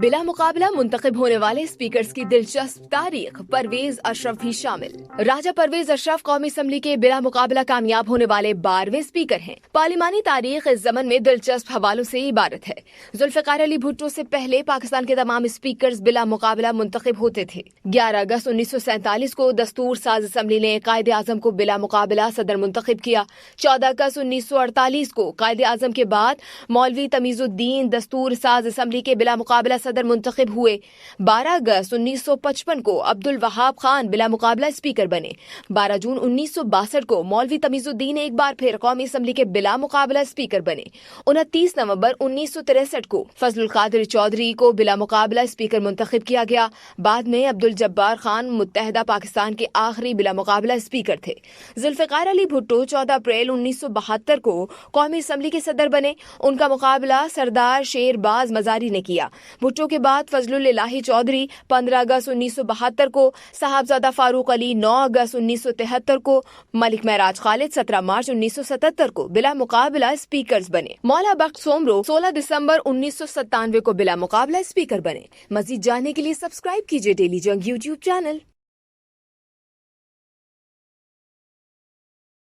بلا مقابلہ منتخب ہونے والے اسپیکرز کی دلچسپ تاریخ، پرویز اشرف بھی شامل۔ راجہ پرویز اشرف قومی اسمبلی کے بلا مقابلہ کامیاب ہونے والے 12ویں اسپیکر ہیں۔ پارلیمانی تاریخ اس زمن میں دلچسپ حوالوں سے عبارت ہے۔ ذوالفقار علی بھٹو سے پہلے پاکستان کے تمام اسپیکرز بلا مقابلہ منتخب ہوتے تھے۔ 11 اگست 1947 کو دستور ساز اسمبلی نے قائد اعظم کو بلا مقابلہ صدر منتخب کیا۔ 14 اگست 1948 کو قائد اعظم کے بعد مولوی تمیز الدین دستور ساز اسمبلی کے بلا مقابلہ صدر منتخب ہوئے۔ 12 اگست 1955 کو عبدالوہاب خان بلا مقابلہ اسپیکر بنے۔ 12 جون 1962 کو مولوی تمیز الدین ایک بار پھر قومی اسمبلی کے بلا مقابلہ اسپیکر بنے۔ 29 نومبر 1963 کو فضل القادر چودھری کو بلا مقابلہ اسپیکر منتخب کیا گیا۔ بعد میں عبدالجبار خان متحدہ پاکستان کے آخری بلا مقابلہ اسپیکر تھے۔ ذوالفقار علی بھٹو 14 اپریل 1972 کو قومی اسمبلی کے صدر بنے۔ ان کا مقابلہ سردار شیر باز مزاری نے کیا۔ بھٹو کے بعد فضل الہی چودھری 15 اگست 1972 کو، صاحبزادہ فاروق علی 9 اگست 1973 کو، ملک معراج خالد 17 مارچ 1977 کو بلا مقابلہ اسپیکرز بنے۔ مولا بخت سومرو 16 دسمبر 1997 کو بلا مقابلہ اسپیکر بنے۔ مزید جاننے کے لیے سبسکرائب کیجیے ڈیلی جنگ یوٹیوب چینل۔